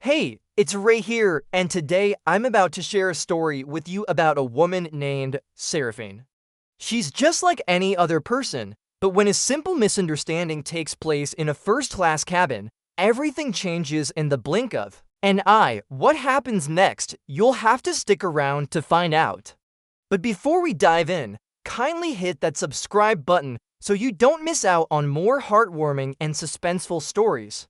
Hey, it's Ray here, and today I'm about to share a story with you about a woman named Seraphine. She's just like any other person, but when a simple misunderstanding takes place in a first-class cabin, everything changes in the blink of an eye. What happens next? You'll have to stick around to find out. But before we dive in, kindly hit that subscribe button so you don't miss out on more heartwarming and suspenseful stories.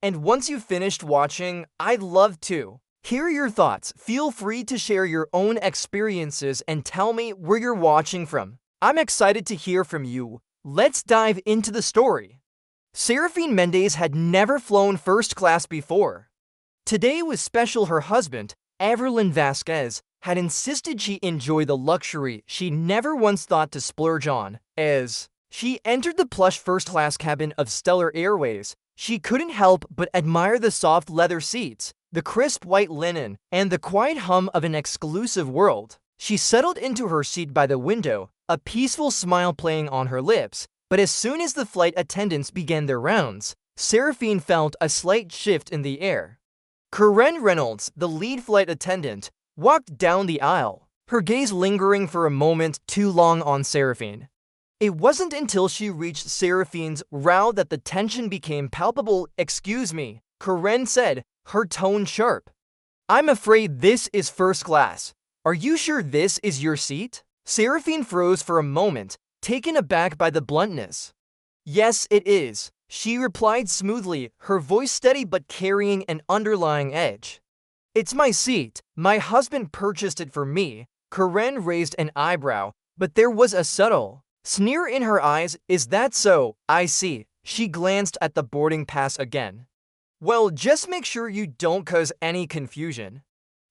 And once you've finished watching, I'd love to hear your thoughts. Feel free to share your own experiences and tell me where you're watching from. I'm excited to hear from you. Let's dive into the story. Seraphine Mendez had never flown first class before. Today was special. Her husband, Airline Vasquez, had insisted she enjoy the luxury she never once thought to splurge on. As she entered the plush first-class cabin of Stellar Airways, she couldn't help but admire the soft leather seats, the crisp white linen, and the quiet hum of an exclusive world. She settled into her seat by the window, a peaceful smile playing on her lips. But as soon as the flight attendants began their rounds, Seraphine felt a slight shift in the air. Karen Reynolds, the lead flight attendant, walked down the aisle, her gaze lingering for a moment too long on Seraphine. It wasn't until she reached Seraphine's row that the tension became palpable. "Excuse me," Karen said, her tone sharp. "I'm afraid this is first class. Are you sure this is your seat?" Seraphine froze for a moment, taken aback by the bluntness. "Yes, it is," she replied smoothly, her voice steady but carrying an underlying edge. "It's my seat. My husband purchased it for me." Karen raised an eyebrow, but there was a subtle sneer in her eyes. "Is that so? I see." She glanced at the boarding pass again. "Well, just make sure you don't cause any confusion.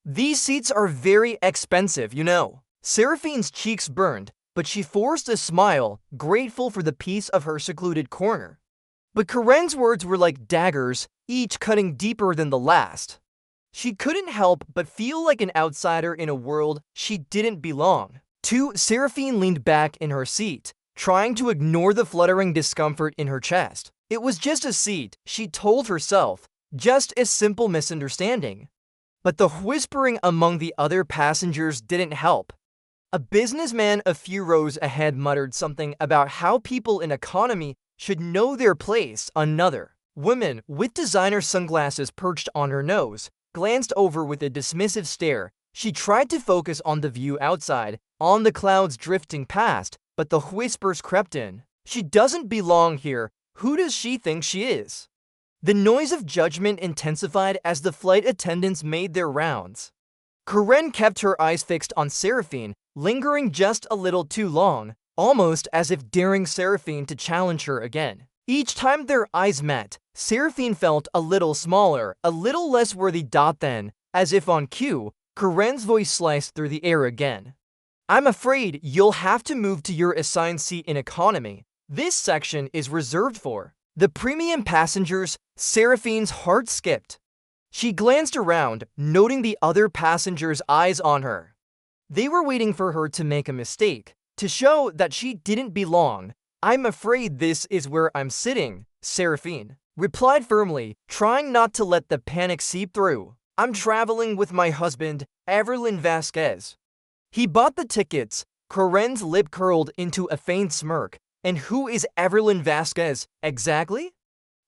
These seats are very expensive, you know." Seraphine's cheeks burned, but she forced a smile, grateful for the peace of her secluded corner. But Karen's words were like daggers, each cutting deeper than the last. She couldn't help but feel like an outsider in a world she didn't belong to. Seraphine leaned back in her seat, trying to ignore the fluttering discomfort in her chest. It was just a seat, she told herself, just a simple misunderstanding. But the whispering among the other passengers didn't help. A businessman a few rows ahead muttered something about how people in economy should know their place. Another woman, with designer sunglasses perched on her nose, glanced over with a dismissive stare. She tried to focus on the view outside, on the clouds drifting past, but the whispers crept in. "She doesn't belong here. Who does she think she is?" The noise of judgment intensified as the flight attendants made their rounds. Karen kept her eyes fixed on Seraphine, lingering just a little too long, almost as if daring Seraphine to challenge her again. Each time their eyes met, Seraphine felt a little smaller, a little less worthy. Then, as if on cue, Karen's voice sliced through the air again. "I'm afraid you'll have to move to your assigned seat in economy. This section is reserved for the premium passengers." Seraphine's heart skipped. She glanced around, noting the other passengers' eyes on her. They were waiting for her to make a mistake, to show that she didn't belong. "I'm afraid this is where I'm sitting," Seraphine replied firmly, trying not to let the panic seep through. "I'm traveling with my husband, Airline Vasquez. He bought the tickets." Karen's lip curled into a faint smirk. "And who is Airline Vasquez exactly?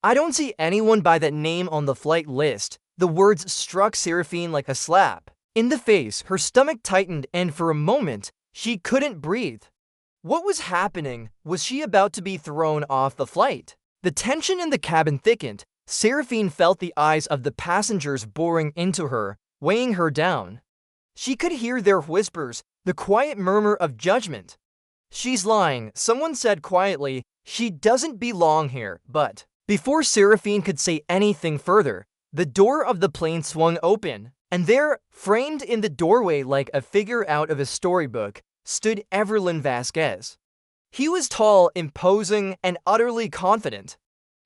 I don't see anyone by that name on the flight list." The words struck Seraphine like a slap in the face. Her stomach tightened, and for a moment, she couldn't breathe. What was happening? Was she about to be thrown off the flight? The tension in the cabin thickened. Seraphine felt the eyes of the passengers boring into her, weighing her down. She could hear their whispers, the quiet murmur of judgment. "She's lying," someone said quietly. "She doesn't belong here." But before Seraphine could say anything further, the door of the plane swung open, and there, framed in the doorway like a figure out of a storybook, stood Airline Vasquez. He was tall, imposing, and utterly confident.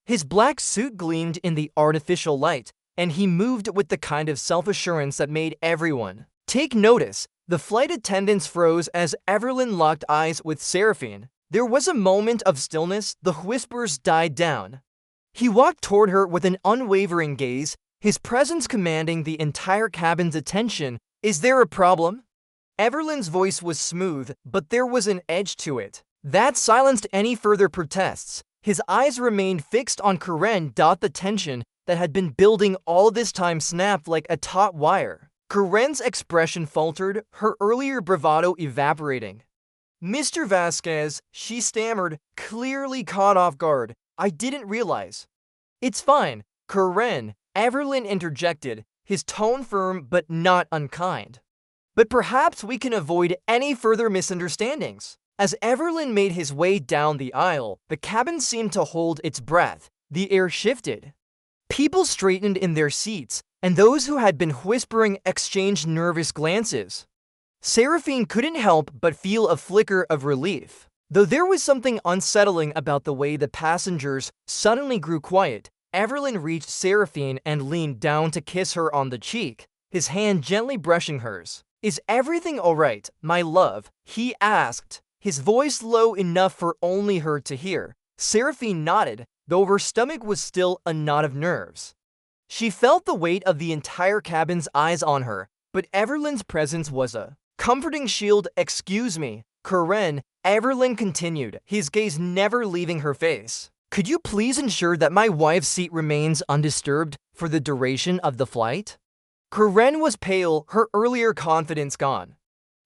His black suit gleamed in the artificial light, and he moved with the kind of self-assurance that made everyone take notice. The flight attendants froze as Airline locked eyes with Seraphine. There was a moment of stillness. The whispers died down. He walked toward her with an unwavering gaze, his presence commanding the entire cabin's attention. "Is there a problem?" Everlin's voice was smooth, but there was an edge to it that silenced any further protests. His eyes remained fixed on Karen. The tension that had been building all this time snapped like a taut wire. Karen's expression faltered, her earlier bravado evaporating. "Mr. Vasquez," she stammered, clearly caught off guard. "I didn't realize." "It's fine, Karen," Everlin interjected, his tone firm but not unkind. "But perhaps we can avoid any further misunderstandings." As Everlin made his way down the aisle, the cabin seemed to hold its breath. The air shifted. People straightened in their seats, and those who had been whispering exchanged nervous glances. Seraphine couldn't help but feel a flicker of relief. Though there was something unsettling about the way the passengers suddenly grew quiet, Everlin reached Seraphine and leaned down to kiss her on the cheek, his hand gently brushing hers. "Is everything all right, my love?" he asked, his voice low enough for only her to hear. Seraphine nodded, though her stomach was still a knot of nerves. She felt the weight of the entire cabin's eyes on her, but Everlin's presence was a comforting shield. "Excuse me, Karen," Everlin continued, his gaze never leaving her face. "Could you please ensure that my wife's seat remains undisturbed for the duration of the flight?" Karen was pale, her earlier confidence gone.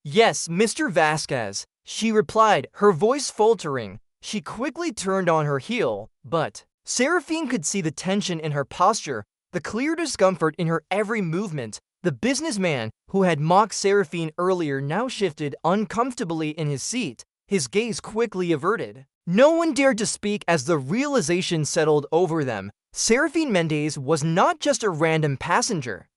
"Yes, Mr. Vasquez," she replied, her voice faltering. She quickly turned on her heel, but Seraphine could see the tension in her posture, the clear discomfort in her every movement. The businessman who had mocked Seraphine earlier now shifted uncomfortably in his seat, his gaze quickly averted. No one dared to speak as the realization settled over them. Seraphine Mendez was not just a random passenger.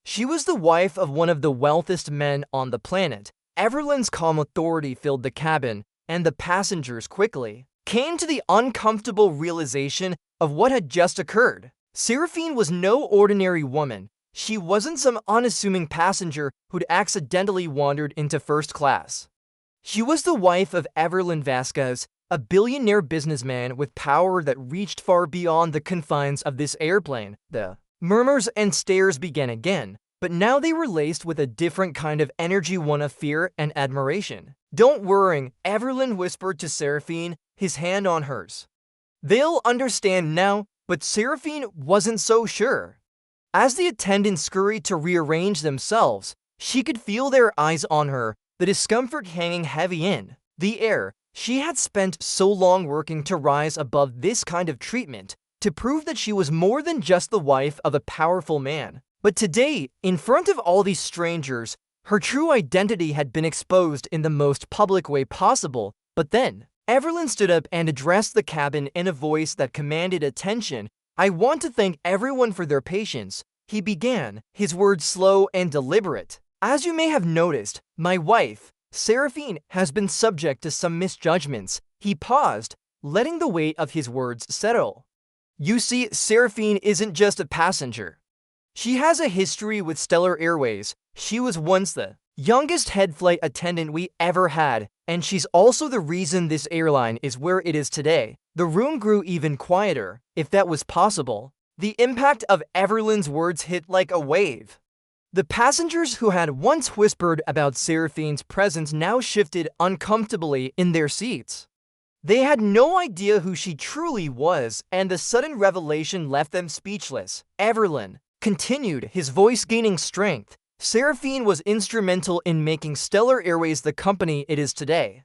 She was the wife of one of the wealthiest men on the planet. Everlin's calm authority filled the cabin, and the passengers quickly came to the uncomfortable realization of what had just occurred. Seraphine was no ordinary woman. She wasn't some unassuming passenger who'd accidentally wandered into first class. She was the wife of Everlin Vasquez, a billionaire businessman with power that reached far beyond the confines of this airplane. The murmurs and stares began again, but now they were laced with a different kind of energy, one of fear and admiration. "Don't worry," Everlin whispered to Seraphine, his hand on hers. "They'll understand now," but Seraphine wasn't so sure. As the attendants scurried to rearrange themselves, she could feel their eyes on her, the discomfort hanging heavy in the air. She had spent so long working to rise above this kind of treatment, to prove that she was more than just the wife of a powerful man. But today, in front of all these strangers, her true identity had been exposed in the most public way possible. But then, Everlin stood up and addressed the cabin in a voice that commanded attention. "I want to thank everyone for their patience," he began, his words slow and deliberate. "As you may have noticed, my wife, Seraphine, has been subject to some misjudgments." He paused, letting the weight of his words settle. "You see, Seraphine isn't just a passenger. She has a history with Stellar Airways. She was once the youngest head flight attendant we ever had, and she's also the reason this airline is where it is today." The room grew even quieter, if that was possible. The impact of Everlin's words hit like a wave. The passengers who had once whispered about Seraphine's presence now shifted uncomfortably in their seats. They had no idea who she truly was, and the sudden revelation left them speechless. Everlin continued, his voice gaining strength. "Seraphine was instrumental in making Stellar Airways the company it is today.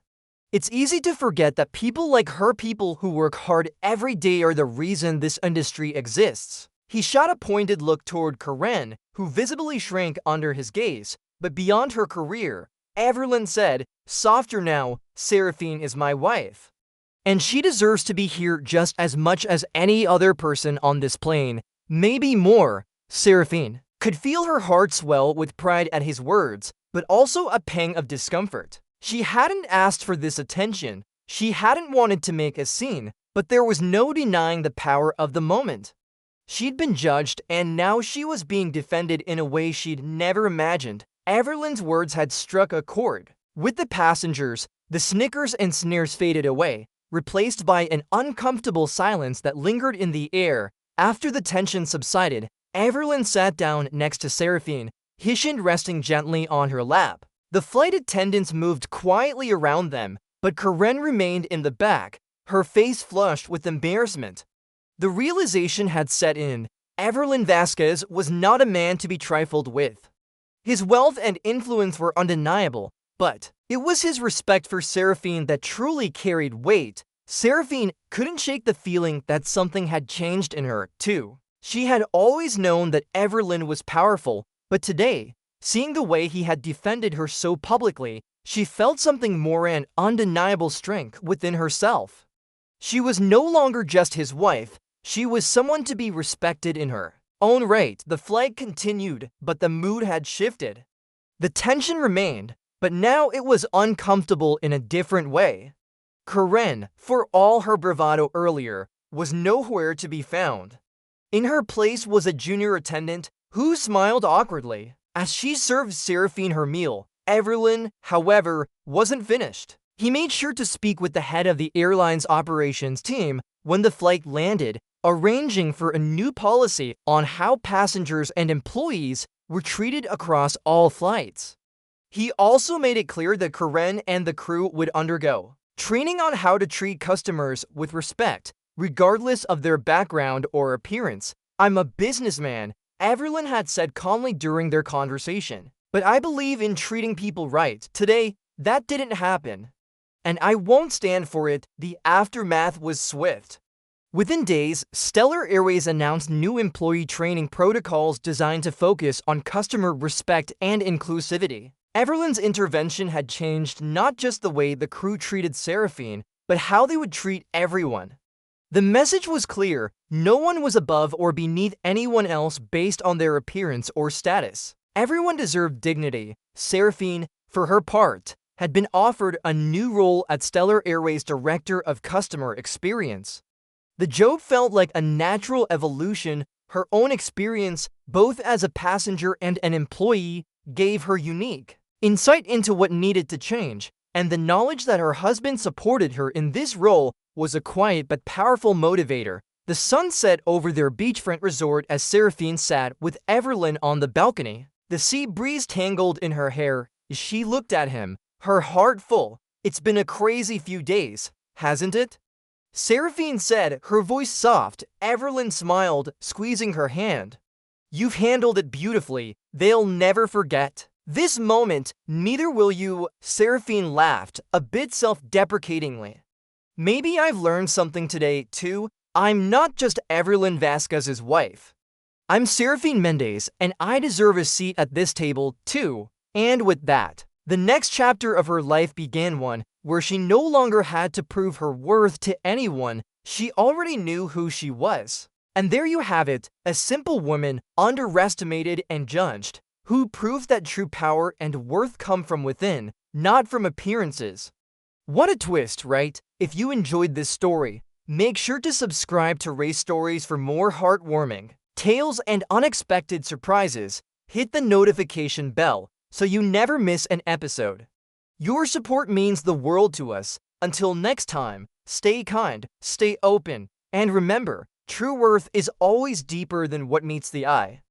It's easy to forget that people like her, people who work hard every day, are the reason this industry exists." He shot a pointed look toward Karen, who visibly shrank under his gaze. "But beyond her career," Everlin said, softer now, "Seraphine is my wife. And she deserves to be here just as much as any other person on this plane, maybe more." Seraphine could feel her heart swell with pride at his words, but also a pang of discomfort. She hadn't asked for this attention. She hadn't wanted to make a scene, but there was no denying the power of the moment. She'd been judged, and now she was being defended in a way she'd never imagined. Everlin's words had struck a chord with the passengers. The snickers and sneers faded away, replaced by an uncomfortable silence that lingered in the air. After the tension subsided, Evelyn sat down next to Seraphine, Hishand resting gently on her lap. The flight attendants moved quietly around them, but Karen remained in the back, her face flushed with embarrassment. The realization had set in. Evelyn Vasquez was not a man to be trifled with. His wealth and influence were undeniable, but it was his respect for Seraphine that truly carried weight. Seraphine couldn't shake the feeling that something had changed in her, too. She had always known that Evelyn was powerful, but today, seeing the way he had defended her so publicly, she felt something more, an undeniable strength within herself. She was no longer just his wife, she was someone to be respected in her own right. The flight continued, but the mood had shifted. The tension remained, but now it was uncomfortable in a different way. Karen, for all her bravado earlier, was nowhere to be found. In her place was a junior attendant who smiled awkwardly as she served Seraphine her meal. Evelyn, however, wasn't finished. He made sure to speak with the head of the airline's operations team when the flight landed, arranging for a new policy on how passengers and employees were treated across all flights. He also made it clear that Karen and the crew would undergo training on how to treat customers with respect, regardless of their background or appearance. "I'm a businessman," Evelyn had said calmly during their conversation, "but I believe in treating people right. Today, that didn't happen, and I won't stand for it." The aftermath was swift. Within days, Stellar Airways announced new employee training protocols designed to focus on customer respect and inclusivity. Evelyn's intervention had changed not just the way the crew treated Seraphine, but how they would treat everyone. The message was clear: no one was above or beneath anyone else based on their appearance or status. Everyone deserved dignity. Seraphine, for her part, had been offered a new role at Stellar Airways' Director of Customer Experience. The joke felt like a natural evolution. Her own experience, both as a passenger and an employee, gave her unique insight into what needed to change, and the knowledge that her husband supported her in this role was a quiet but powerful motivator. The sun set over their beachfront resort as Seraphine sat with Evelyn on the balcony. The sea breeze tangled in her hair as she looked at him, her heart full. "It's been a crazy few days, hasn't it?" Seraphine said, her voice soft. Evelyn smiled, squeezing her hand. "You've handled it beautifully. They'll never forget this moment, neither will you." Seraphine laughed, a bit self-deprecatingly. "Maybe I've learned something today, too. I'm not just Evelyn Vasquez's wife. I'm Seraphine Mendez, and I deserve a seat at this table, too." And with that, the next chapter of her life began, one where she no longer had to prove her worth to anyone. She already knew who she was. And there you have it, a simple woman, underestimated and judged, who proved that true power and worth come from within, not from appearances. What a twist, right? If you enjoyed this story, make sure to subscribe to Race Stories for more heartwarming tales and unexpected surprises. Hit the notification bell so you never miss an episode. Your support means the world to us. Until next time, stay kind, stay open, and remember, true worth is always deeper than what meets the eye.